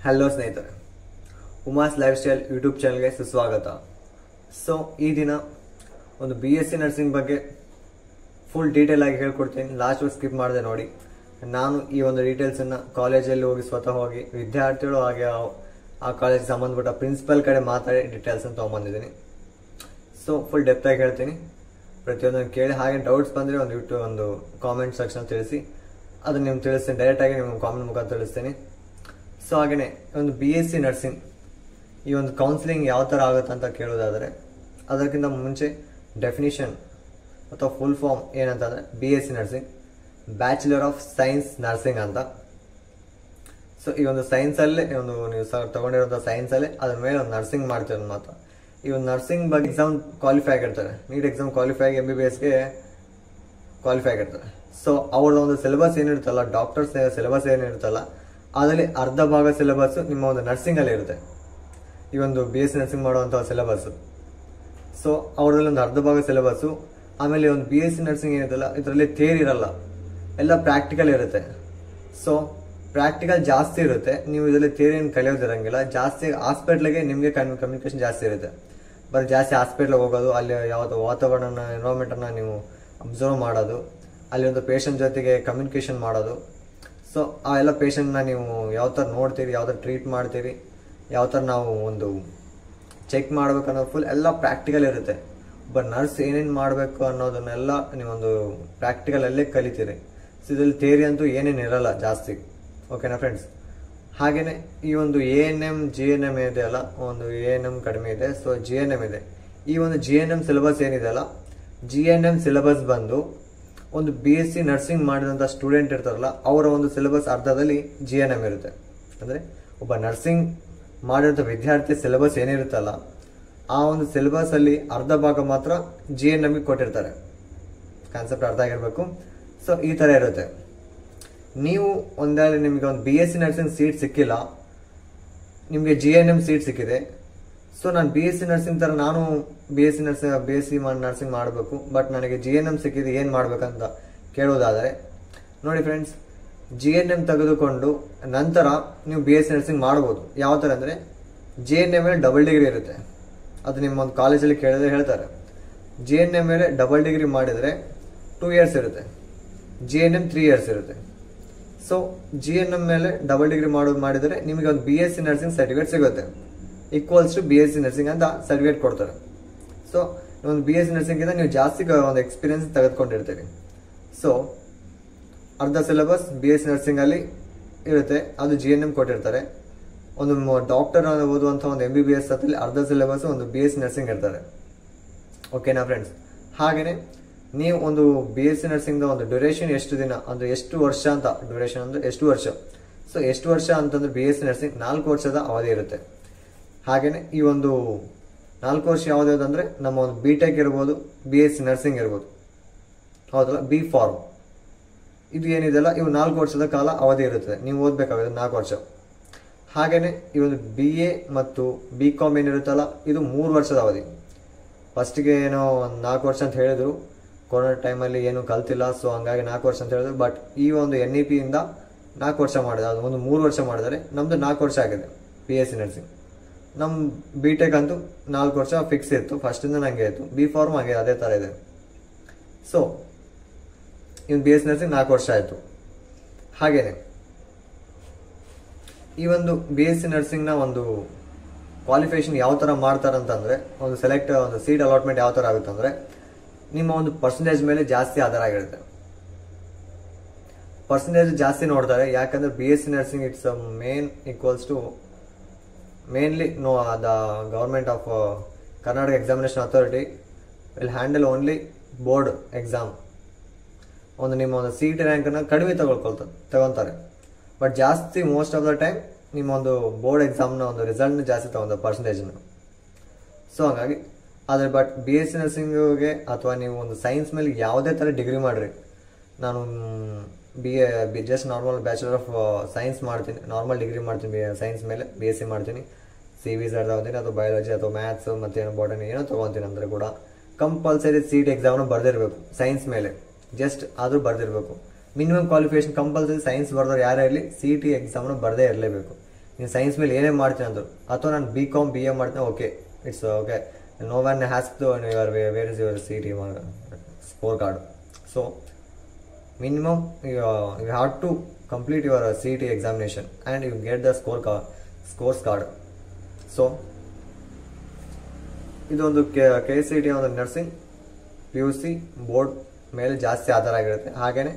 Hello ಸ್ನೇಹಿತರೆ, Uma's life style YouTube ಚಾನಲ್ಗೆ ಸುಸ್ವಾಗತ. ಸೊ ಈ ದಿನ ಒಂದು BSc ನರ್ಸಿಂಗ್ ಬಗ್ಗೆ ಫುಲ್ ಡೀಟೇಲ್ ಆಗಿ ಹೇಳ್ಕೊಡ್ತೀನಿ. ಲಾಸ್ಟ್ ಸ್ಕಿಪ್ ಮಾಡಿದೆ ನೋಡಿ. ನಾನು ಈ ಒಂದು ಡೀಟೇಲ್ಸನ್ನು ಕಾಲೇಜಲ್ಲಿ ಹೋಗಿ ಸ್ವತಃ ಹೋಗಿ ವಿದ್ಯಾರ್ಥಿಗಳು ಹಾಗೆ ಆ ಕಾಲೇಜ್ ಸಂಬಂಧಪಟ್ಟ ಪ್ರಿನ್ಸಿಪಲ್ ಕಡೆ ಮಾತಾಡಿ ಡೀಟೇಲ್ಸನ್ನು ತೊಗೊಂಬಂದಿದ್ದೀನಿ. ಸೊ ಫುಲ್ ಡೆಪ್ತ್ ಆಗಿ ಹೇಳ್ತೀನಿ, ಪ್ರತಿಯೊಂದನ್ನು ಕೇಳಿ. ಹಾಗೆ ಡೌಟ್ಸ್ ಬಂದರೆ ಒಂದು ಕಾಮೆಂಟ್ ಸೆಕ್ಷನ್ ತಿಳಿಸಿ, ಅದನ್ನು ನಿಮ್ಗೆ ತಿಳಿಸ್ತೀನಿ. ಡೈರೆಕ್ಟಾಗಿ ನಿಮ್ಗೆ ಕಾಮೆಂಟ್ ಮುಖಾಂತರ ತಿಳಿಸ್ತೀನಿ. ಸೊ ಹಾಗೆಯೇ ಒಂದು BSc ನರ್ಸಿಂಗ್ ಈ ಒಂದು ಕೌನ್ಸಿಲಿಂಗ್ ಯಾವ ಥರ ಆಗುತ್ತೆ ಅಂತ ಕೇಳೋದಾದರೆ, ಅದಕ್ಕಿಂತ ಮುಂಚೆ ಡೆಫಿನಿಷನ್ ಅಥವಾ ಫುಲ್ ಫಾರ್ಮ್ ಏನಂತಂದರೆ BSc nursing bachelor of science nursing ಅಂತ. ಸೊ ಈ ಒಂದು ಸೈನ್ಸಲ್ಲೇ ನೀವು ತಗೊಂಡಿರೋಂಥ ಸೈನ್ಸಲ್ಲೇ ಅದ್ರ ಮೇಲೆ ಒಂದು ನರ್ಸಿಂಗ್ ಮಾಡ್ತೀರ ಮಾತ್ರ. ಈ ಒಂದು ನರ್ಸಿಂಗ್ ಬಗ್ಗೆ ಎಕ್ಸಾಮ್ ಕ್ವಾಲಿಫೈ ಆಗಿರ್ತಾರೆ, ನೀಟ್ ಎಕ್ಸಾಮ್ ಕ್ವಾಲಿಫೈ ಆಗಿ MBBSಗೆ ಕ್ವಾಲಿಫೈ ಆಗಿರ್ತಾರೆ. ಸೊ ಅವ್ರದ್ದು ಒಂದು ಸಿಲೆಬಸ್ ಏನಿರುತ್ತಲ್ಲ, ಡಾಕ್ಟರ್ಸ್ ಸಿಲೆಬಸ್ ಏನಿರುತ್ತಲ್ಲ, ಅದರಲ್ಲಿ ಅರ್ಧ ಭಾಗ ಸಿಲೆಬಸ್ ನಿಮ್ಮ ಒಂದು ನರ್ಸಿಂಗಲ್ಲಿ ಇರುತ್ತೆ. ಈ ಒಂದು BSc ನರ್ಸಿಂಗ್ ಮಾಡುವಂಥ ಸಿಲೆಬಸ್ಸು. ಸೊ ಅವ್ರಲ್ಲಿ ಒಂದು ಅರ್ಧ ಭಾಗ ಸಿಲೆಬಸ್ಸು. ಆಮೇಲೆ ಒಂದು BSc ನರ್ಸಿಂಗ್ ಏನಿದೆಯಲ್ಲ, ಇದರಲ್ಲಿ ಥಿಯರಿ ಇರಲ್ಲ, ಎಲ್ಲ ಪ್ರಾಕ್ಟಿಕಲ್ ಇರುತ್ತೆ. ಸೊ ಪ್ರಾಕ್ಟಿಕಲ್ ಜಾಸ್ತಿ ಇರುತ್ತೆ, ನೀವು ಇದರಲ್ಲಿ ಥಿಯರಿಯನ್ನು ಕಲಿಯೋದಿರಂಗಿಲ್ಲ. ಜಾಸ್ತಿ ಹಾಸ್ಪಿಟ್ಲಿಗೆ ನಿಮಗೆ ಕಮ್ಯುನಿಕೇಶನ್ ಜಾಸ್ತಿ ಇರುತ್ತೆ. ಬರೀ ಜಾಸ್ತಿ ಹಾಸ್ಪಿಟ್ಲಿಗೆ ಹೋಗೋದು, ಅಲ್ಲಿ ಯಾವುದು ವಾತಾವರಣ ಎನ್ವೈರನ್ಮೆಂಟನ್ನು ನೀವು ಅಬ್ಸರ್ವ್ ಮಾಡೋದು, ಅಲ್ಲಿ ಒಂದು ಪೇಷಂಟ್ ಜೊತೆಗೆ ಕಮ್ಯುನಿಕೇಶನ್ ಮಾಡೋದು. ಸೊ ಆ ಎಲ್ಲ ಪೇಷಂಟ್ನ ನೀವು ಯಾವ ಥರ ನೋಡ್ತೀರಿ, ಯಾವ ಥರ ಟ್ರೀಟ್ ಮಾಡ್ತೀರಿ, ಯಾವ ಥರ ನಾವು ಒಂದು ಚೆಕ್ ಮಾಡ್ಬೇಕು ಅನ್ನೋದು ಫುಲ್ ಎಲ್ಲ ಪ್ರಾಕ್ಟಿಕಲ್ ಇರುತ್ತೆ. ಒಬ್ಬ ನರ್ಸ್ ಏನೇನು ಮಾಡಬೇಕು ಅನ್ನೋದನ್ನೆಲ್ಲ ನೀವೊಂದು ಪ್ರಾಕ್ಟಿಕಲಲ್ಲೇ ಕಲಿತೀರಿ. ಸೊ ಇದರಲ್ಲಿ ಥಿಯರಿ ಅಂತೂ ಏನೇನು ಇರಲ್ಲ ಜಾಸ್ತಿ. ಓಕೆನಾ ಫ್ರೆಂಡ್ಸ್? ಹಾಗೆಯೇ ಈ ಒಂದು ANM GNM ಇದೆಯಲ್ಲ, ಒಂದು ANM ಕಡಿಮೆ ಇದೆ, ಸೊ GNM ಇದೆ. ಈ ಒಂದು GNM ಸಿಲೆಬಸ್ ಏನಿದೆಯಲ್ಲ, GNM ಸಿಲೆಬಸ್ ಬಂದು ಒಂದು BSc ನರ್ಸಿಂಗ್ ಮಾಡಿದಂಥ ಸ್ಟೂಡೆಂಟ್ ಇರ್ತಾರಲ್ಲ, ಅವರ ಒಂದು ಸಿಲೆಬಸ್ ಅರ್ಧದಲ್ಲಿ GNM ಇರುತ್ತೆ. ಅಂದರೆ ಒಬ್ಬ ನರ್ಸಿಂಗ್ ಮಾಡಿರೋಂಥ ವಿದ್ಯಾರ್ಥಿ ಸಿಲೆಬಸ್ ಏನಿರುತ್ತಲ್ಲ, ಆ ಒಂದು ಸಿಲೆಬಸಲ್ಲಿ ಅರ್ಧ ಭಾಗ ಮಾತ್ರ GNMಗೆ ಕೊಟ್ಟಿರ್ತಾರೆ. ಕಾನ್ಸೆಪ್ಟ್ ಅರ್ಥ ಆಗಿರಬೇಕು. ಸೊ ಈ ಥರ ಇರುತ್ತೆ. ನೀವು ಒಂದೇ ನಿಮಗೆ ಒಂದು BSc ನರ್ಸಿಂಗ್ ಸೀಟ್ ಸಿಕ್ಕಿಲ್ಲ, ನಿಮಗೆ GNM ಸೀಟ್ ಸಿಕ್ಕಿದೆ. ಸೊ ನಾನು BSc ನರ್ಸಿಂಗ್ ಥರ ನಾನು BSc ನರ್ಸಿಂಗ್ ಮಾಡಬೇಕು, ಬಟ್ ನನಗೆ GNM ಸಿಕ್ಕಿದೆ, ಏನು ಮಾಡ್ಬೇಕಂತ ಕೇಳೋದಾದರೆ ನೋಡಿ ಫ್ರೆಂಡ್ಸ್, GNM ತೆಗೆದುಕೊಂಡು ನಂತರ ನೀವು BSc ನರ್ಸಿಂಗ್ ಮಾಡ್ಬೋದು. ಯಾವ ಥರ ಅಂದರೆ GNM ಮೇಲೆ ಡಬಲ್ ಡಿಗ್ರಿ ಇರುತ್ತೆ. ಅದು ನಿಮ್ಮ ಒಂದು ಕಾಲೇಜಲ್ಲಿ ಕೇಳಿದ್ರೆ ಹೇಳ್ತಾರೆ. GNM ಮೇಲೆ ಡಬಲ್ ಡಿಗ್ರಿ ಮಾಡಿದರೆ 2 ಇಯರ್ಸ್ ಇರುತ್ತೆ, GNM 3 ಇಯರ್ಸ್ ಇರುತ್ತೆ. ಸೊ GNM ಮೇಲೆ ಡಬಲ್ ಡಿಗ್ರಿ ಮಾಡಿದರೆ ನಿಮಗೆ ಒಂದು BSc ನರ್ಸಿಂಗ್ ಸರ್ಟಿಫಿಕೇಟ್ ಸಿಗುತ್ತೆ. ಈಕ್ವಲ್ಸ್ ಟು BSc ನರ್ಸಿಂಗ್ ಅಂತ ಸರ್ಟಿಫಿಕೇಟ್ ಕೊಡ್ತಾರೆ. ಸೊ ಒಂದು BSc ನರ್ಸಿಂಗಿಂದ ನೀವು ಜಾಸ್ತಿ ಒಂದು ಎಕ್ಸ್ಪೀರಿಯನ್ಸ್ ತೆಗೆದುಕೊಂಡಿರ್ತೀರಿ. ಸೊ ಅರ್ಧ ಸಿಲೆಬಸ್ BSc ನರ್ಸಿಂಗಲ್ಲಿ ಇರುತ್ತೆ, ಅದು GNM ಕೊಟ್ಟಿರ್ತಾರೆ. ಒಂದು ಡಾಕ್ಟರ್ ಓದುವಂಥ ಒಂದು MBBS ಅಲ್ಲಿ ಅರ್ಧ ಸಿಲೆಬಸ್ ಒಂದು BSc ನರ್ಸಿಂಗ್ ಇರ್ತಾರೆ. ಓಕೆನಾ ಫ್ರೆಂಡ್ಸ್? ಹಾಗೆಯೇ ನೀವು ಒಂದು BSc ನರ್ಸಿಂಗ್ದ ಒಂದು ಡ್ಯೂರೇಷನ್ ಎಷ್ಟು ದಿನ ಅಂದರೆ ಎಷ್ಟು ವರ್ಷ ಅಂತ, ಡ್ಯೂರೇಷನ್ ಅಂದರೆ ಎಷ್ಟು ವರ್ಷ. ಸೊ ಎಷ್ಟು ವರ್ಷ ಅಂತಂದ್ರೆ BSc ನರ್ಸಿಂಗ್ 4 ವರ್ಷದ ಅವಧಿ ಇರುತ್ತೆ. ಹಾಗೆಯೇ ಈ ಒಂದು 4 ವರ್ಷ ಯಾವುದಂದ್ರೆ ನಮ್ಮ ಒಂದು BTech ಇರ್ಬೋದು, BSc ನರ್ಸಿಂಗ್ ಇರ್ಬೋದು, ಹೌದಲ್ಲ, B ಫಾರ್ಮ್ ಇದು ಏನಿದೆಲ್ಲ, ಇವು 4 ವರ್ಷದ ಕಾಲ ಅವಧಿ ಇರುತ್ತದೆ. ನೀವು ಓದಬೇಕಾಗುತ್ತೆ 4 ವರ್ಷ. ಹಾಗೆಯೇ ಈ ಒಂದು BA ಮತ್ತು BCom ಏನಿರುತ್ತಲ್ಲ, ಇದು 3 ವರ್ಷದ ಅವಧಿ. ಫಸ್ಟಿಗೆ ಏನೋ ಒಂದು 4 ವರ್ಷ ಅಂತ ಹೇಳಿದ್ರು, ಕೊರೋನಾ ಟೈಮಲ್ಲಿ ಏನು ಕಲ್ತಿಲ್ಲ, ಸೊ ಹಂಗಾಗಿ 4 ವರ್ಷ ಅಂತ ಹೇಳಿದ್ರು. ಬಟ್ ಈ ಒಂದು NEP ಇಂದ 4 ವರ್ಷ ಮಾಡಿದೆ, ಅದು ಒಂದು 3 ವರ್ಷ ಮಾಡಿದರೆ ನಮ್ಮದು 4 ವರ್ಷ ಆಗಿದೆ BSc ನರ್ಸಿಂಗ್. ನಮ್ಮ BTech ಅಂತೂ 4 ವರ್ಷ ಫಿಕ್ಸ್ ಇತ್ತು, ಫಸ್ಟಿಂದ ನನಗೆ ಇತ್ತು. B ಫಾರ್ಮ್ ಹಾಗೆ ಅದೇ ಥರ ಇದೆ. ಸೊ ಇನ್ನು BSc ನರ್ಸಿಂಗ್ 4 ವರ್ಷ ಆಯಿತು. ಹಾಗೆಯೇ ಈ ಒಂದು BSc ನರ್ಸಿಂಗ್ನ ಒಂದು ಕ್ವಾಲಿಫಿಕೇಶನ್ ಯಾವ ಥರ ಮಾಡ್ತಾರಂತಂದರೆ, ಒಂದು ಸೀಟ್ ಅಲಾಟ್ಮೆಂಟ್ ಯಾವ ಥರ ಆಗುತ್ತೆ ಅಂದರೆ, ನಿಮ್ಮ ಒಂದು ಪರ್ಸೆಂಟೇಜ್ ಮೇಲೆ ಜಾಸ್ತಿ ಆಧಾರ ಆಗಿರುತ್ತೆ. ಪರ್ಸೆಂಟೇಜ್ ಜಾಸ್ತಿ ನೋಡ್ತಾರೆ. ಯಾಕಂದರೆ BSc nursing it's equals to mainly the government of Karnataka Examination Authority will handle only board exam. ಒಂದು ನಿಮ್ಮ ಒಂದು CET ರ್ಯಾಂಕನ್ನು ಕಡಿಮೆ ತಗೊತಾರೆ. ಬಟ್ ಜಾಸ್ತಿ ಮೋಸ್ಟ್ ಆಫ್ ದ ಟೈಮ್ ನಿಮ್ಮ ಒಂದು ಬೋರ್ಡ್ ಎಕ್ಸಾಮ್ನ ಒಂದು ರಿಸಲ್ಟ್ನ ಜಾಸ್ತಿ ತಗೊಂತಾರೆ, ಪರ್ಸೆಂಟೇಜ್ನ. ಸೊ ಹಾಗಾಗಿ ಆದರೆ ಬಟ್ BSc ನರ್ಸಿಂಗ್ಗೆ ಅಥವಾ ನೀವು ಒಂದು ಸೈನ್ಸ್ ಮೇಲೆ ಯಾವುದೇ ಥರ ಡಿಗ್ರಿ ಮಾಡಿರಿ, ನಾನು just normal bachelor of science ಮಾಡ್ತೀನಿ, ನಾರ್ಮಲ್ ಡಿಗ್ರಿ ಮಾಡ್ತೀನಿ ಸೈನ್ಸ್ ಮೇಲೆ, BSc ಮಾಡ್ತೀನಿ, CVZ ತಗೋತೀನಿ, ಅಥವಾ ಬಯಾಲಜಿ ಅಥವಾ ಮ್ಯಾಥ್ಸ್ ಮತ್ತೇನೋ ಬಾಟನಿ ಏನೋ ತೊಗೊತೀನಿ ಅಂದರೆ ಕೂಡ ಕಂಪಲ್ಸರಿ CET ಎಕ್ಸಾಮ್ನ ಬರೆದಿರಬೇಕು. ಸೈನ್ಸ್ ಮೇಲೆ ಜಸ್ಟ್ ಆದರೂ ಬರೆದಿರಬೇಕು. ಮಿನಿಮಮ್ ಕ್ವಾಲಿಫಿಕೇಶನ್ ಕಂಪಲ್ಸರಿ ಸೈನ್ಸ್ ಬರೆದವ್ರು ಯಾರೇ ಇರಲಿ CET ಎಕ್ಸಾಮ್ನ ಬರದೇ ಇರಲೇಬೇಕು. ನೀನು ಸೈನ್ಸ್ ಮೇಲೆ ಏನೇ ಮಾಡ್ತೀನಿ ಅಂದರು, ಅಥವಾ ನಾನು BCom BA ಮಾಡ್ತೀನಿ, okay it's okay, no one has to your where is your CET score card. So minimum you have to complete your CET examination and you get the scores card. So ಇದೊಂದು KCET ಒಂದು nursing PUC board ಮೇಲೆ ಜಾಸ್ತಿ ಆಧಾರ ಆಗಿರುತ್ತೆ. ಹಾಗೆಯೇ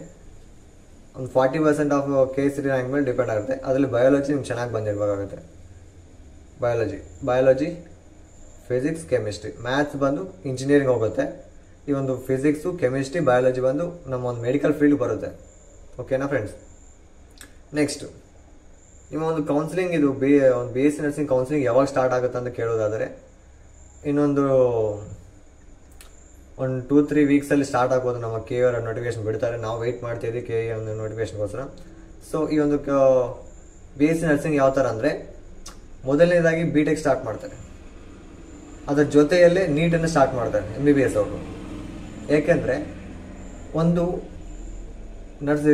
ಒಂದು 40% of KCET rank ಮೇಲೆ depend ಆಗುತ್ತೆ. ಅದರಲ್ಲಿ ಬಯಾಲಜಿ ನಿಮ್ಗೆ ಚೆನ್ನಾಗಿ ಬಂದಿರಬೇಕಾಗುತ್ತೆ. ಬಯಾಲಜಿ ಫಿಸಿಕ್ಸ್ ಕೆಮಿಸ್ಟ್ರಿ, ಮ್ಯಾಥ್ಸ್ ಬಂದು ಇಂಜಿನಿಯರಿಂಗ್ ಹೋಗುತ್ತೆ. ಈ ಒಂದು ಫಿಸಿಕ್ಸು ಕೆಮಿಸ್ಟ್ರಿ ಬಯಾಲಜಿ ಬಂದು ನಮ್ಮ ಒಂದು ಮೆಡಿಕಲ್ ಫೀಲ್ಡ್ ಬರುತ್ತೆ. ಓಕೆನಾ ಫ್ರೆಂಡ್ಸ್? ನೆಕ್ಸ್ಟು ನಿಮ್ಮ ಒಂದು ಕೌನ್ಸಿಲಿಂಗ್, ಇದು ಒಂದು BSc ನರ್ಸಿಂಗ್ ಕೌನ್ಸಿಲಿಂಗ್ ಯಾವಾಗ ಸ್ಟಾರ್ಟ್ ಆಗುತ್ತೆ ಅಂತ ಕೇಳೋದಾದರೆ ಇನ್ನೊಂದು 2-3 ವೀಕ್ಸಲ್ಲಿ ಸ್ಟಾರ್ಟ್ ಆಗ್ಬೋದು. ನಮ್ಮ KE ಅವರ ನೋಟಿಫಿಕೇಶನ್ ಬಿಡ್ತಾರೆ, ನಾವು ವೆಯ್ಟ್ ಮಾಡ್ತಿದ್ದೀವಿ KE ಒಂದು ನೋಟಿಫಿಕೇಶನ್ಗೋಸ್ಕರ. ಸೊ ಈ ಒಂದು BSc ನರ್ಸಿಂಗ್ ಯಾವ ಥರ ಅಂದರೆ, ಮೊದಲನೇದಾಗಿ BTech ಸ್ಟಾರ್ಟ್ ಮಾಡ್ತಾರೆ, ಅದರ ಜೊತೆಯಲ್ಲೇ ನೀಟನ್ನು ಸ್ಟಾರ್ಟ್ ಮಾಡ್ತಾರೆ MBBS ಅವರು. ಏಕೆಂದರೆ ಒಂದು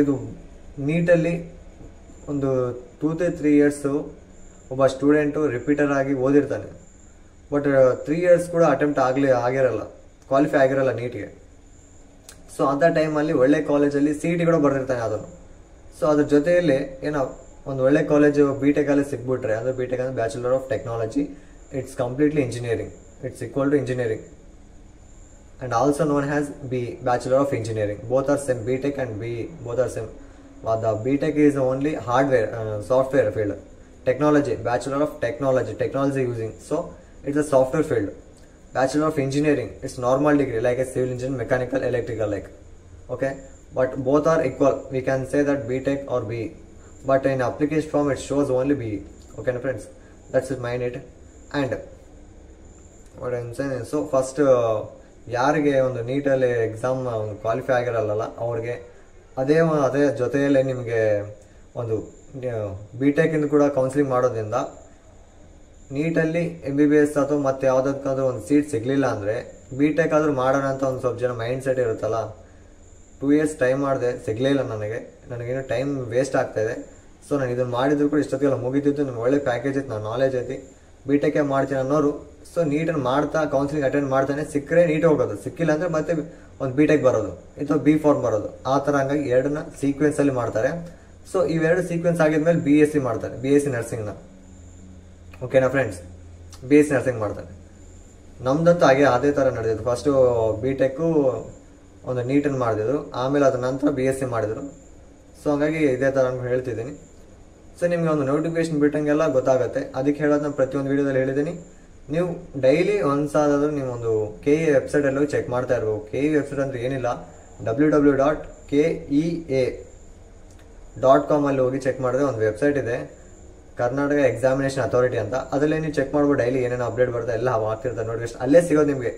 ಇದು ನೀಟಲ್ಲಿ ಒಂದು 2-3 ಇಯರ್ಸು ಒಬ್ಬ ಸ್ಟೂಡೆಂಟು ರಿಪೀಟರ್ ಆಗಿ ಓದಿರ್ತಾನೆ, ಬಟ್ 3 ಇಯರ್ಸ್ ಕೂಡ ಅಟೆಂಪ್ಟ್ ಆಗಿರಲ್ಲ, ಕ್ವಾಲಿಫೈ ಆಗಿರಲ್ಲ ನೀಟ್ಗೆ. ಸೊ ಅಂಥ ಟೈಮಲ್ಲಿ ಒಳ್ಳೆ ಕಾಲೇಜಲ್ಲಿ CET ಕೂಡ ಬರೆದಿರ್ತಾನೆ ಅದನ್ನು. ಸೊ ಅದ್ರ ಜೊತೆಯಲ್ಲಿ ಏನೋ ಒಂದು ಒಳ್ಳೆ ಕಾಲೇಜು BTech ಅಲ್ಲಿ ಸಿಕ್ಬಿಟ್ರೆ, ಅಂದರೆ BTech ಅಂದರೆ bachelor of technology, it's completely engineering, it's equal to engineering and also known as Bachelor of Engineering. Both are same, BTech and BE, both are same. The BTech is only hardware, software field. Technology, Bachelor of Technology using. So it's a software field. Bachelor of Engineering, it's normal degree like a civil engineering, mechanical, electrical like. Okay, but both are equal. We can say that BTech or BE, but in application form it shows only BE. Okay friends, that's it, mind it. And what I'm saying is, so first ಯಾರಿಗೆ ಒಂದು ನೀಟಲ್ಲಿ exam qualify ಆಗಿರಲ್ಲ ಅವ್ರಿಗೆ ಅದೇ ಜೊತೆಯಲ್ಲೇ ನಿಮಗೆ ಒಂದು BTech ಇಂದ ಕೂಡ ಕೌನ್ಸಿಲಿಂಗ್ ಮಾಡೋದ್ರಿಂದ ನೀಟಲ್ಲಿ MBBS ಅಥವಾ ಮತ್ತೆ ಯಾವುದಕ್ಕಾದ್ರೂ ಒಂದು ಸೀಟ್ ಸಿಗಲಿಲ್ಲ ಅಂದರೆ BTech ಆದರೂ ಮಾಡೋಣ ಅಂತ ಒಂದು ಸ್ವಲ್ಪ ಜನ ಮೈಂಡ್ ಸೆಟ್ ಇರುತ್ತಲ್ಲ. 2 ಇಯರ್ಸ್ ಟ್ರೈ ಮಾಡಿದೆ, ಸಿಗಲಿಲ್ಲ, ನನಗೇನು ಟೈಮ್ ವೇಸ್ಟ್ ಆಗ್ತಾಯಿದೆ. ಸೊ ನಾನು ಇದನ್ನು ಮಾಡಿದ್ರು ಕೂಡ ಇಷ್ಟೊತ್ತಿಗೆಲ್ಲ ಮುಗಿತಿತ್ತು, ನನಗೆ ಒಳ್ಳೆ ಪ್ಯಾಕೇಜ್ ಐತೆ, ನಾನು ನಾಲೆಜ್ ಐತಿ, BTech ಮಾಡ್ತೀನಿ ಅನ್ನೋರು ಸೊ ನೀಟನ್ನು ಮಾಡ್ತಾ ಕೌನ್ಸಿಲಿಂಗ್ ಅಟೆಂಡ್ ಮಾಡ್ತಾನೆ, ಸಿಕ್ಕರೆ ನೀಟ್ ಹೋಗೋದು, ಸಿಕ್ಕಿಲ್ಲ ಅಂದರೆ ಮತ್ತೆ ಒಂದು BTech ಬರೋದು ಅಥವಾ B.Pharm ಬರೋದು, ಆ ಥರ. ಹಂಗಾಗಿ ಎರಡನ್ನ ಸೀಕ್ವೆನ್ಸಲ್ಲಿ ಮಾಡ್ತಾರೆ. ಸೊ ಇವೆರಡು ಸೀಕ್ವೆನ್ಸ್ ಆಗಿದ್ಮೇಲೆ BSc ಮಾಡ್ತಾರೆ, BSc ನರ್ಸಿಂಗ್ನ. ಓಕೆನಾ ಫ್ರೆಂಡ್ಸ್? BSc ನರ್ಸಿಂಗ್ ಮಾಡ್ತಾರೆ. ನಮ್ದಂತೂ ಅದೇ ಥರ ನಡೆದಿದ್ದು. ಫಸ್ಟು BTech ಒಂದು ನೀಟನ್ನು ಮಾಡಿದ್ರು, ಆಮೇಲೆ ಅದ್ರ ನಂತರ BSc ಮಾಡಿದ್ರು. ಸೊ ಹಂಗಾಗಿ ಇದೇ ಥರ ಹೇಳ್ತಿದ್ದೀನಿ. ಸೊ ನಿಮಗೆ ಒಂದು ನೋಟಿಫಿಕೇಶನ್ ಬಿಟ್ಟಂಗೆಲ್ಲ ಗೊತ್ತಾಗುತ್ತೆ. ಅದಕ್ಕೆ ಹೇಳೋದು ನಾನು ಪ್ರತಿಯೊಂದು ವೀಡಿಯೋದಲ್ಲಿ ಹೇಳಿದ್ದೀನಿ, ನೀವು ಡೈಲಿ ಒಂದ್ಸಾದಾದ್ರೂ ನೀವು ಒಂದು KE ವೆಬ್ಸೈಟಲ್ಲಿ ಹೋಗಿ ಚೆಕ್ ಮಾಡ್ತಾ ಇರ್ಬೋದು. KE ವೆಬ್ಸೈಟ್ ಅಂದರೆ ಏನಿಲ್ಲ, www.kea.com ಅಲ್ಲಿ ಹೋಗಿ ಚೆಕ್ ಮಾಡಿದ್ರೆ ಒಂದು ವೆಬ್ಸೈಟ್ ಇದೆ, ಕರ್ನಾಟಕ ಎಕ್ಸಾಮಿನೇಷನ್ ಅಥಾರಿಟಿ ಅಂತ. ಅದರಲ್ಲೇ ನೀವು ಚೆಕ್ ಮಾಡ್ಬೋದು, ಡೈಲಿ ಏನೇನು ಅಪ್ಡೇಟ್ ಬರುತ್ತೆ ಎಲ್ಲ ಆಗ್ತಿರ್ತಾರೆ ನೋಟಿಫಿಕೇಶನ್. ಅಲ್ಲೇ ಸಿಗೋದು ನಿಮಗೆ,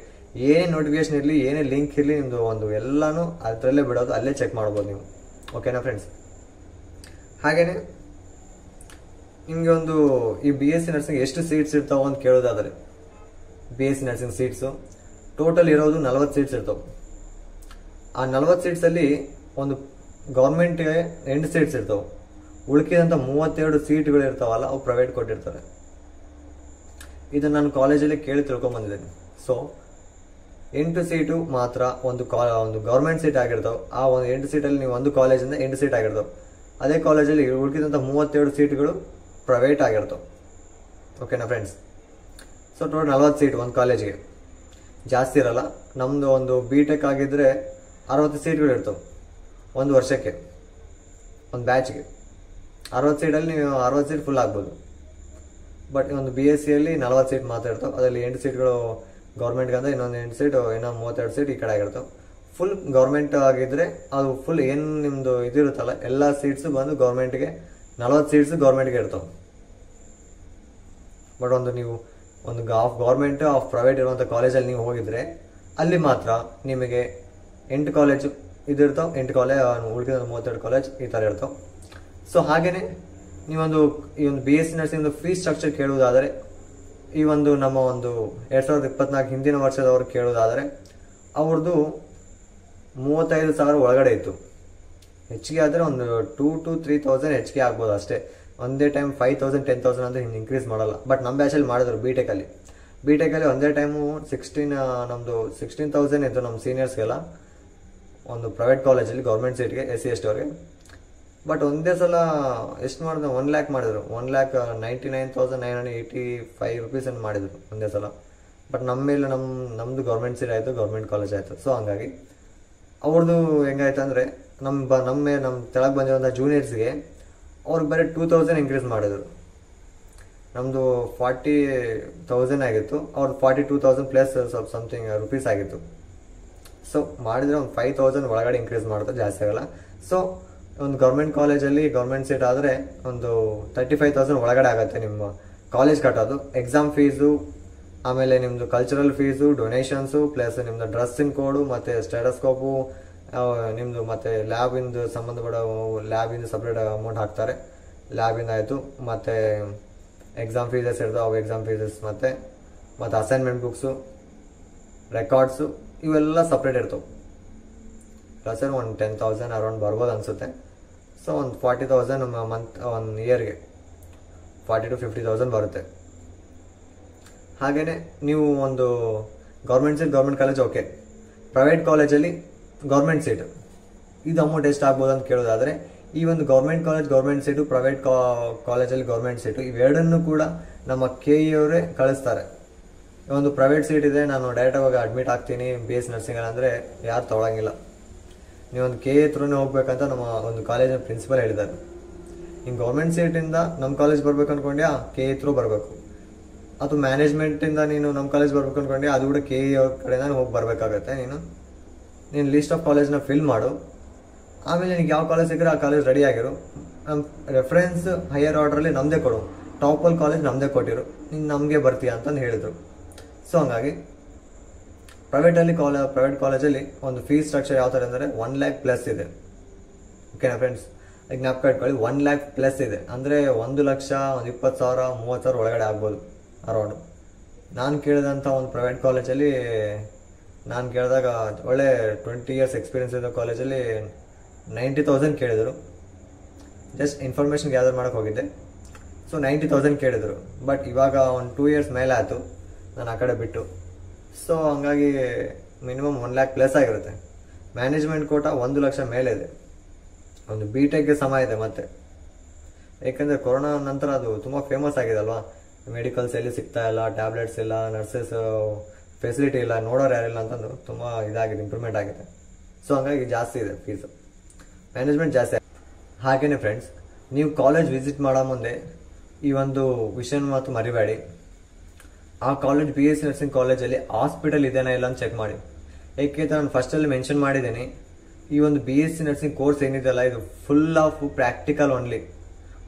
ಏನೇ ನೋಟಿಫಿಕೇಶನ್ ಇರಲಿ, ಏನೇ ಲಿಂಕ್ ಇರಲಿ, ನಿಮ್ಮದು ಒಂದು ಎಲ್ಲನೂ ಅದರಲ್ಲೇ ಬಿಡೋದು, ಅಲ್ಲೇ ಚೆಕ್ ಮಾಡ್ಬೋದು ನೀವು. ಓಕೆನಾ ಫ್ರೆಂಡ್ಸ್? ಹಾಗೆಯೇ ನಿಮಗೆ ಒಂದು ಈ BSc ನರ್ಸಿಂಗ್ ಎಷ್ಟು ಸೀಟ್ಸ್ ಇರ್ತಾವೆ ಅಂತ ಕೇಳೋದಾದರೆ, BSc ನರ್ಸಿಂಗ್ ಸೀಟ್ಸು ಟೋಟಲ್ ಇರೋದು 40 ಸೀಟ್ಸ್ ಇರ್ತವೆ. ಆ 40 ಸೀಟ್ಸಲ್ಲಿ ಒಂದು ಗೌರ್ಮೆಂಟ್ಗೆ 8 ಸೀಟ್ಸ್ ಇರ್ತವೆ, ಉಳ್ಕಿದಂಥ 32 ಸೀಟ್ಗಳು ಇರ್ತಾವಲ್ಲ ಅವು ಪ್ರೈವೇಟ್ ಕೊಟ್ಟಿರ್ತಾರೆ. ಇದನ್ನು ನಾನು ಕಾಲೇಜಲ್ಲಿ ಕೇಳಿ ತಿಳ್ಕೊಂಬಂದಿದ್ದೀನಿ. ಸೊ 8 ಸೀಟು ಮಾತ್ರ ಒಂದು ಗೌರ್ಮೆಂಟ್ ಸೀಟ್ ಆಗಿರ್ತಾವೆ. ಆ ಒಂದು 8 ಸೀಟಲ್ಲಿ ನೀವು ಒಂದು ಕಾಲೇಜಿಂದ 8 ಸೀಟ್ ಆಗಿರ್ತಾವೆ. ಅದೇ ಕಾಲೇಜಲ್ಲಿ ಉಳ್ಕಿದಂಥ 32 ಸೀಟ್ಗಳು ಪ್ರೈವೇಟ್ ಆಗಿರ್ತವೆ. ಓಕೆನಾ ಫ್ರೆಂಡ್ಸ್? ಸೊ ಟೋಟಲ್ 40 ಸೀಟ್ ಒಂದು ಕಾಲೇಜಿಗೆ, ಜಾಸ್ತಿ ಇರಲ್ಲ. ನಮ್ಮದು ಒಂದು BTech ಆಗಿದ್ದರೆ 60 ಸೀಟ್ಗಳು ಇರ್ತವೆ ಒಂದು ವರ್ಷಕ್ಕೆ, ಒಂದು ಬ್ಯಾಚ್ಗೆ. 60 ಸೀಟಲ್ಲಿ ನೀವು 60 ಸೀಟ್ ಫುಲ್ ಆಗ್ಬೋದು. ಬಟ್ ಒಂದು BScಯಲ್ಲಿ 40 ಸೀಟ್ ಮಾತ್ರ ಇರ್ತವೆ. ಅದರಲ್ಲಿ 8 ಸೀಟ್ಗಳು ಗೌರ್ಮೆಂಟ್ಗೆ ಅಂದರೆ ಇನ್ನೊಂದು 8 ಸೀಟ್, ಇನ್ನೂ 32 ಸೀಟ್ ಈ ಕಡೆ ಆಗಿರ್ತವೆ. ಫುಲ್ ಗೌರ್ಮೆಂಟ್ ಆಗಿದ್ದರೆ ಅದು ಫುಲ್ ಏನು ನಿಮ್ಮದು ಇದಿರುತ್ತಲ್ಲ ಎಲ್ಲ ಸೀಟ್ಸು ಬಂದು ಗೌರ್ಮೆಂಟ್ಗೆ, 40 ಸೀಟ್ಸು ಗೌರ್ಮೆಂಟ್ಗೆ ಇರ್ತವೆ. ಬಟ್ ನೀವು ಒಂದು ಗೌರ್ಮೆಂಟ್ ಆಫ್ ಪ್ರೈವೇಟ್ ಇರುವಂಥ ಕಾಲೇಜಲ್ಲಿ ನೀವು ಹೋಗಿದ್ರೆ ಅಲ್ಲಿ ಮಾತ್ರ ನಿಮಗೆ 8 ಕಾಲೇಜು ಇದಿರ್ತಾವೆ, 8 ಕಾಲೇಜ್ ಉಳಿದ 32 ಕಾಲೇಜ್ ಈ ಥರ ಇರ್ತಾವೆ. ಸೊ ಹಾಗೆಯೇ ನೀವೊಂದು ಈ ಒಂದು BSc ನರ್ಸಿಂಗ್ ಫೀಸ್ ಸ್ಟ್ರಕ್ಚರ್ ಕೇಳುವುದಾದರೆ, ಈ ಒಂದು ನಮ್ಮ ಒಂದು 2024 ಹಿಂದಿನ ವರ್ಷದವರು ಕೇಳುವುದಾದರೆ ಅವ್ರದ್ದು 35,000 ಒಳಗಡೆ ಇತ್ತು. ಹೆಚ್ಚಿಗೆ ಆದರೆ ಒಂದು 2,000 to 3,000 ಹೆಚ್ಚಿಗೆ ಆಗ್ಬೋದು ಅಷ್ಟೇ. ಒಂದೇ ಟೈಮ್ 5,000 10,000 ಅಂದರೆ ಹಿಂಗೆ ಇನ್ಕ್ರೀಸ್ ಮಾಡಲ್ಲ. ಬಟ್ ನಮ್ಮ ಬ್ಯಾಚಲ್ಲಿ ಮಾಡಿದ್ರು ಬಿ ಟೆಕಲ್ಲಿ ಒಂದೇ ಟೈಮು 16,000 ಇತ್ತು ನಮ್ಮ ಸೀನಿಯರ್ಸ್ಗೆಲ್ಲ ಒಂದು ಪ್ರೈವೇಟ್ ಕಾಲೇಜಲ್ಲಿ ಗೌರ್ಮೆಂಟ್ ಸೀಟ್ಗೆ SC/ST ಅವ್ರಿಗೆ. ಬಟ್ ಒಂದೇ ಸಲ ಎಷ್ಟು ಮಾಡಿದ್ರು, 1 lakh ಮಾಡಿದ್ರು. 1,99,985 ರುಪೀಸ್ ಅಂತ ಮಾಡಿದ್ರು ಒಂದೇ ಸಲ. ಬಟ್ ನಮ್ಮ ಮೇಲೆ ನಮ್ಮದು ಗೌರ್ಮೆಂಟ್ ಸೀಟ್ ಆಯಿತು, ಗೌರ್ಮೆಂಟ್ ಕಾಲೇಜ್ ಆಯಿತು. ಸೊ ಹಂಗಾಗಿ ಅವ್ರದ್ದು ಹೆಂಗಾಯ್ತು ಅಂದರೆ ನಮ್ಮ ತೆಳಗೆ ಬಂದಿರೋಂಥ ಜೂನಿಯರ್ಸ್ಗೆ ಅವ್ರಿಗೆ ಬರೀ 2,000 ಇನ್ಕ್ರೀಸ್ ಮಾಡಿದ್ರು. ನಮ್ಮದು 40,000 ಆಗಿತ್ತು, ಅವ್ರದ್ದು 42,000 ಪ್ಲಸ್ ಸ್ವಲ್ಪ ಸಮಥಿಂಗ್ ರುಪೀಸ್ ಆಗಿತ್ತು. ಸೊ ಮಾಡಿದರೆ ಒಂದು 5,000 ಒಳಗಡೆ ಇನ್ಕ್ರೀಸ್ ಮಾಡ್ತಾರೆ, ಜಾಸ್ತಿ ಆಗಲ್ಲ. ಸೊ ಒಂದು ಗೌರ್ಮೆಂಟ್ ಕಾಲೇಜಲ್ಲಿ ಗೌರ್ಮೆಂಟ್ ಸೀಟ್ ಆದರೆ ಒಂದು 35,000 ಒಳಗಡೆ ಆಗುತ್ತೆ ನಿಮ್ಮ ಕಾಲೇಜ್ ಕಟ್ಟೋದು. ಎಕ್ಸಾಮ್ ಫೀಸು, ಆಮೇಲೆ ನಿಮ್ಮದು ಕಲ್ಚರಲ್ ಫೀಸು, ಡೊನೇಷನ್ಸು, ಪ್ಲಸ್ ನಿಮ್ಮದು ಡ್ರೆಸ್ಸಿನ ಕೋಡು ಮತ್ತು ಸ್ಟೆಟಸ್ಕೋಪು, ನಿಮ್ಮದು ಮತ್ತು ಲ್ಯಾಬಿಂದು ಸಂಬಂಧಪಟ್ಟ ಲ್ಯಾಬಿಂದು ಸಪ್ರೇಟ್ ಅಮೌಂಟ್ ಹಾಕ್ತಾರೆ. ಲ್ಯಾಬಿಂದ ಆಯಿತು, ಮತ್ತು ಎಕ್ಸಾಮ್ ಫೀಸಸ್ ಇರ್ತವೆ, ಅವು ಎಕ್ಸಾಮ್ ಫೀಸಸ್ ಮತ್ತು ಅಸೈನ್ಮೆಂಟ್ ಬುಕ್ಸು, ರೆಕಾರ್ಡ್ಸು ಇವೆಲ್ಲ ಸಪ್ರೇಟ್ ಇರ್ತವೆ. ಪ್ಲಸ್ ಒಂದು 10,000 ಅರೌಂಡ್ ಬರ್ಬೋದು ಅನಿಸುತ್ತೆ. ಸೊ ಒಂದು 40,000 ಮಂತ್ ಒಂದು ಇಯರ್ಗೆ 40,000 to 50,000 ಬರುತ್ತೆ. ಹಾಗೆಯೇ ನೀವು ಒಂದು government seat government college okay, private ಕಾಲೇಜಲ್ಲಿ ಗೌರ್ಮೆಂಟ್ ಸೀಟು ಇದು ಅಮೌಂಟ್ ಎಷ್ಟು ಆಗ್ಬೋದು ಅಂತ ಕೇಳೋದಾದರೆ, ಈ ಒಂದು government college government seat, private ಕಾಲೇಜಲ್ಲಿ ಗೌರ್ಮೆಂಟ್ ಸೀಟು ಇವೆರಡನ್ನೂ ಕೂಡ ನಮ್ಮ KE ಅವರೇ ಕಳಿಸ್ತಾರೆ. ಒಂದು ಪ್ರೈವೇಟ್ ಸೀಟ್ ಇದೆ, ನಾನು ಡೈರೆಕ್ಟಾಗಿ ಹೋಗಿ ಅಡ್ಮಿಟ್ ಆಗ್ತೀನಿ BS ನರ್ಸಿಂಗಲ್ಲಿ ಅಂದರೆ ಯಾರು ತೊಗೊಳಂಗಿಲ್ಲ. ನೀವೊಂದು KE ಥ್ರೂನೇ ಹೋಗ್ಬೇಕಂತ ನಮ್ಮ ಒಂದು ಕಾಲೇಜಿನ ಪ್ರಿನ್ಸಿಪಲ್ ಹೇಳಿದ್ದಾರೆ. ಹಿಂಗೆ ಗೌರ್ಮೆಂಟ್ ಸೀಟಿಂದ ನಮ್ಮ ಕಾಲೇಜ್ ಬರ್ಬೇಕು ಅಂದ್ಕೊಂಡ್ಯಾ KE ಥ್ರೂ ಬರಬೇಕು. ಅದು ಮ್ಯಾನೇಜ್ಮೆಂಟಿಂದ ನೀನು ನಮ್ಮ ಕಾಲೇಜ್ ಬರ್ಬೇಕು ಅಂದ್ಕೊಂಡ್ಯಾ ಅದು ಕೂಡ KE ಅವ್ರ ಕಡೆಯಿಂದ ಹೋಗಿ ಬರಬೇಕಾಗತ್ತೆ. ನೀನು ಲಿಸ್ಟ್ ಆಫ್ ಕಾಲೇಜ್ನ ಫಿಲ್ ಮಾಡು, ಆಮೇಲೆ ನಿನಗೆ ಯಾವ ಕಾಲೇಜ್ ಸಿಕ್ಕರೆ ಆ ಕಾಲೇಜ್ ರೆಡಿ ಆಗಿರು. ನಮ್ಮ ರೆಫರೆನ್ಸ್ ಹೈಯರ್ ಆರ್ಡ್ರಲ್ಲಿ ನಮ್ಮದೇ ಕೊಡು, ಟಾಪಲ್ ಕಾಲೇಜ್ ನಮ್ಮದೇ ಕೊಟ್ಟಿರು, ನೀನು ನಮಗೆ ಬರ್ತೀಯ ಅಂತಂದು ಹೇಳಿದರು. ಸೊ ಹಂಗಾಗಿ ಪ್ರೈವೇಟ್ ಕಾಲೇಜಲ್ಲಿ ಒಂದು ಫೀಸ್ ಸ್ಟ್ರಕ್ಚರ್ ಯಾವ ಥರ ಅಂದರೆ 1 lakh ಪ್ಲಸ್ ಇದೆ. ಓಕೆನಾ ಫ್ರೆಂಡ್ಸ್, ಈಗ ಜ್ಞಾಪಕ ಇಟ್ಕೊಳ್ಳಿ, 1 lakh ಪ್ಲಸ್ ಇದೆ ಅಂದರೆ 1 ಲಕ್ಷ, ಒಂದು 20,000 30,000 ಒಳಗಡೆ ಆಗ್ಬೋದು ಅರೌಂಡು. ನಾನು ಕೇಳಿದಂಥ ಒಂದು ಪ್ರೈವೇಟ್ ಕಾಲೇಜಲ್ಲಿ ನಾನು ಕೇಳಿದಾಗ ಒಳ್ಳೆ 20 years ಎಕ್ಸ್ಪೀರಿಯನ್ಸ್ ಇರೋ ಕಾಲೇಜಲ್ಲಿ 90,000 ಕೇಳಿದರು. ಜಸ್ಟ್ ಇನ್ಫಾರ್ಮೇಷನ್ ಗ್ಯಾದರ್ ಮಾಡೋಕ್ಕೆ ಹೋಗಿದ್ದೆ. ಸೊ 90,000 ಕೇಳಿದರು. ಬಟ್ ಇವಾಗ ಒಂದು 2 years ಮೇಲೆ ಆಯಿತು ನಾನು ಆ ಕಡೆ ಬಿಟ್ಟು. ಸೊ ಹಂಗಾಗಿ ಮಿನಿಮಮ್ 1 lakh ಪ್ಲಸ್ ಆಗಿರುತ್ತೆ. ಮ್ಯಾನೇಜ್ಮೆಂಟ್ ಕೋಟ 1 ಲಕ್ಷ ಮೇಲೆ ಇದೆ, ಒಂದು BTechಗೆ ಸಮ ಇದೆ. ಮತ್ತು ಏಕೆಂದರೆ ಕೊರೋನಾ ನಂತರ ಅದು ತುಂಬ ಫೇಮಸ್ ಆಗಿದೆ ಅಲ್ವಾ, ಮೆಡಿಕಲ್ಸ್ ಎಲ್ಲಿ ಸಿಗ್ತಾ ಇಲ್ಲ, ಟ್ಯಾಬ್ಲೆಟ್ಸ್ ಇಲ್ಲ, ನರ್ಸಸ್ ಫೆಸಿಲಿಟಿ ಇಲ್ಲ, ನೋಡೋರು ಯಾರಿಲ್ಲ ಅಂತಂದು ತುಂಬ ಇದಾಗಿದೆ, ಇಂಪ್ರೂವ್ಮೆಂಟ್ ಆಗಿದೆ. ಸೊ ಹಂಗಾಗಿ ಜಾಸ್ತಿ ಇದೆ ಫೀಸು, ಮ್ಯಾನೇಜ್ಮೆಂಟ್ ಜಾಸ್ತಿ. ಹಾಗೆಯೇ ಫ್ರೆಂಡ್ಸ್, ನೀವು ಕಾಲೇಜ್ ವಿಸಿಟ್ ಮಾಡೋ ಮುಂದೆ ಈ ಒಂದು ವಿಷಯ ಮಾತು ಮರಿಬೇಡಿ. ಆ ಕಾಲೇಜ್ BSc ನರ್ಸಿಂಗ್ ಕಾಲೇಜಲ್ಲಿ ಹಾಸ್ಪಿಟಲ್ ಇದೆಯಾ ಇಲ್ಲ ಅಂತ ಚೆಕ್ ಮಾಡಿ. ಏಕೆಂದರೆ ನಾನು ಫಸ್ಟಲ್ಲಿ ಮೆನ್ಷನ್ ಮಾಡಿದ್ದೀನಿ, ಈ ಒಂದು BSc ನರ್ಸಿಂಗ್ ಕೋರ್ಸ್ ಏನಿದೆಯಲ್ಲ ಇದು ಫುಲ್ ಆಫ್ ಪ್ರಾಕ್ಟಿಕಲ್ ಓನ್ಲಿ.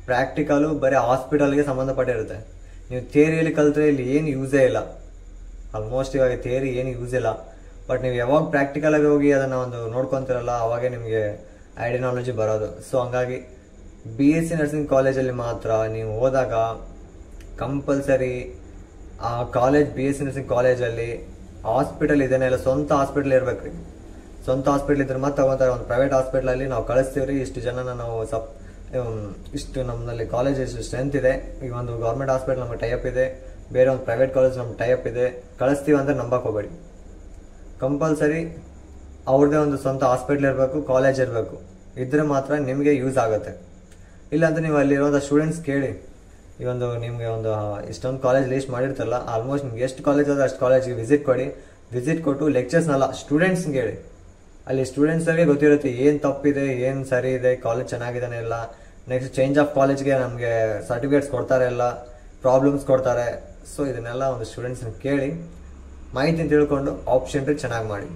ಪ್ರಾಕ್ಟಿಕಲು ಬರೀ ಹಾಸ್ಪಿಟಲ್ಗೆ ಸಂಬಂಧಪಟ್ಟಿರುತ್ತೆ. ನೀವು ಥಿಯರಿಯಲ್ಲಿ ಕಲಿತ್ರೆ ಇಲ್ಲಿ ಏನು ಯೂಸೇ ಇಲ್ಲ. ಆಲ್ಮೋಸ್ಟ್ ಇವಾಗ ಥಿಯರಿ ಏನು ಯೂಸ್ ಇಲ್ಲ. ಬಟ್ ನೀವು ಯಾವಾಗ ಪ್ರಾಕ್ಟಿಕಲಾಗಿ ಹೋಗಿ ಅದನ್ನು ಒಂದು ನೋಡ್ಕೊತಿರಲ್ಲ ಅವಾಗೇ ನಿಮಗೆ ಐಡಿಯಾಲಜಿ ಬರೋದು. ಸೊ ಹಂಗಾಗಿ BSc ನರ್ಸಿಂಗ್ ಕಾಲೇಜಲ್ಲಿ ಮಾತ್ರ ನೀವು ಹೋದಾಗ ಕಂಪಲ್ಸರಿ ಆ ಕಾಲೇಜ್ BSc ನರ್ಸಿಂಗ್ ಕಾಲೇಜಲ್ಲಿ ಹಾಸ್ಪಿಟಲ್ ಇದೇನೆ ಇಲ್ಲ, ಸ್ವಂತ ಹಾಸ್ಪಿಟಲ್ ಇರ್ಬೇಕು ರೀ. ಸ್ವಂತ ಹಾಸ್ಪಿಟಲ್ ಇದ್ರೆ ಮತ್ತೆ ತಗೋತಾರೆ. ಒಂದು ಪ್ರೈವೇಟ್ ಹಾಸ್ಪಿಟ್ಲಲ್ಲಿ ನಾವು ಕಳಿಸ್ತೀವಿ ರೀ, ಇಷ್ಟು ಜನನ ನಾವು ಇಷ್ಟು ನಮ್ಮಲ್ಲಿ ಕಾಲೇಜ್ ಇಷ್ಟು ಸ್ಟ್ರೆಂತ್ ಇದೆ, ಈಗ ಒಂದು ಗೌರ್ಮೆಂಟ್ ಹಾಸ್ಪಿಟಲ್ ನಮಗೆ ಟೈಅಪ್ ಇದೆ, ಬೇರೆ ಒಂದು ಪ್ರೈವೇಟ್ ಕಾಲೇಜ್ ನಮ್ಗೆ ಟೈಅಪ್ ಇದೆ, ಕಳಿಸ್ತೀವಿ ಅಂತ ನಂಬಕ್ಕೆ ಹೋಗಬೇಡಿ. ಕಂಪಲ್ಸರಿ ಅವ್ರದ್ದೇ ಒಂದು ಸ್ವಂತ ಹಾಸ್ಪಿಟ್ಲ್ ಇರಬೇಕು, ಕಾಲೇಜ್ ಇರಬೇಕು. ಇದ್ರೆ ಮಾತ್ರ ನಿಮಗೆ ಯೂಸ್ ಆಗುತ್ತೆ. ಇಲ್ಲಾಂದ್ರೆ ನೀವು ಅಲ್ಲಿರೋಂಥ ಸ್ಟೂಡೆಂಟ್ಸ್ ಕೇಳಿ, ಈ ಒಂದು ನಿಮಗೆ ಒಂದು ಇಷ್ಟೊಂದು ಕಾಲೇಜ್ ಲೀಸ್ಟ್ ಮಾಡಿರ್ತಾರಲ್ಲ, ಆಲ್ಮೋಸ್ಟ್ ನಿಮ್ಗೆ ಎಷ್ಟು ಕಾಲೇಜ್ ಅದ ಅಷ್ಟು ಕಾಲೇಜ್ಗೆ ವಿಸಿಟ್ ಕೊಡಿ. ವಿಸಿಟ್ ಕೊಟ್ಟು ಲೆಕ್ಚರ್ಸ್ನಲ್ಲ ಸ್ಟೂಡೆಂಟ್ಸ್ಗೆ ಹೇಳಿ. ಅಲ್ಲಿ ಸ್ಟೂಡೆಂಟ್ಸ್ಗೆ ಗೊತ್ತಿರುತ್ತೆ ಏನು ತಪ್ಪಿದೆ, ಏನು ಸರಿ ಇದೆ, ಕಾಲೇಜ್ ಚೆನ್ನಾಗಿದ್ದಾನೆ ಇಲ್ಲ. ನೆಕ್ಸ್ಟ್ ಚೇಂಜ್ ಆಫ್ ಕಾಲೇಜ್ಗೆ ನಮಗೆ ಸರ್ಟಿಫಿಕೇಟ್ಸ್ ಕೊಡ್ತಾರೆ, ಎಲ್ಲ ಪ್ರಾಬ್ಲಮ್ಸ್ ಕೊಡ್ತಾರೆ. ಸೊ ಇದನ್ನೆಲ್ಲ ಒಂದು ಸ್ಟೂಡೆಂಟ್ಸ್ನ ಕೇಳಿ ಮಾಹಿತಿ ತಿಳ್ಕೊಂಡು ಆಪ್ಷನ್ ಚೆನ್ನಾಗಿ ಮಾಡಿ.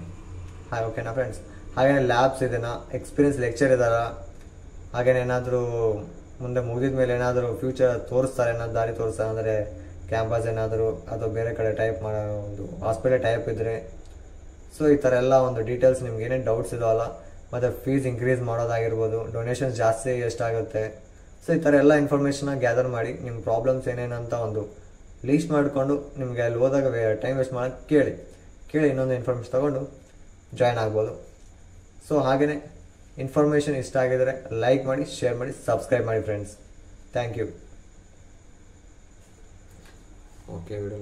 ಹಾಗೆ ಓಕೆನಾ ಫ್ರೆಂಡ್ಸ್. ಹಾಗೇನೆ ಲ್ಯಾಬ್ಸ್ ಇದೆನಾ, ಎಕ್ಸ್ಪೀರಿಯನ್ಸ್ ಲೆಕ್ಚರ್ ಇದ್ದಾರಾ, ಹಾಗೇನೆ ಏನಾದರೂ ಮುಂದೆ ಮುಗಿದ ಮೇಲೆ ಏನಾದರೂ ಫ್ಯೂಚರ್ ತೋರಿಸ್ತಾರೆ, ಏನಾದ್ರು ದಾರಿ ತೋರಿಸ್ತಾರೆ ಅಂದರೆ ಕ್ಯಾಂಪಸ್ ಏನಾದರೂ ಅಥವಾ ಬೇರೆ ಕಡೆ ಟೈಪ್ ಮಾಡೋ ಒಂದು ಹಾಸ್ಪಿಟಲ್ ಟೈಪ್ ಇದ್ದರೆ. ಸೊ ಈ ಥರ ಎಲ್ಲ ಒಂದು ಡೀಟೇಲ್ಸ್ ನಿಮ್ಗೆ ಏನೇನು ಡೌಟ್ಸ್ ಇದಾವಲ್ಲ, ಮತ್ತು ಫೀಸ್ ಇನ್ಕ್ರೀಸ್ ಮಾಡೋದಾಗಿರ್ಬೋದು, ಡೊನೇಷನ್ಸ್ ಜಾಸ್ತಿ ಎಷ್ಟಾಗುತ್ತೆ. ಸೊ ಈ ಥರ ಎಲ್ಲ ಇನ್ಫಾರ್ಮೇಷನ್ನ ಗ್ಯಾದರ್ ಮಾಡಿ ನಿಮ್ಮ ಪ್ರಾಬ್ಲಮ್ಸ್ ಏನೇನಂತ ಒಂದು ಲೀಸ್ಟ್ ಮಾಡಿಕೊಂಡು ನಿಮಗೆ ಅಲ್ಲಿ ಹೋದಾಗ ಟೈಮ್ ವೇಸ್ಟ್ ಮಾಡೋಕ್ಕೆ ಕೇಳಿ ಇನ್ನೊಂದು ಇನ್ಫಾರ್ಮೇಷನ್ ತೊಗೊಂಡು ಜಾಯ್ನ್ ಆಗ್ಬೋದು. ಸೊ ಹಾಗೆಯೇ ಇನ್ಫಾರ್ಮೇಷನ್ ಇಷ್ಟ ಆಗಿದರೆ ಲೈಕ್ ಮಾಡಿ, ಶೇರ್ ಮಾಡಿ, ಸಬ್ಸ್ಕ್ರೈಬ್ ಮಾಡಿ friends. Thank you. Okay video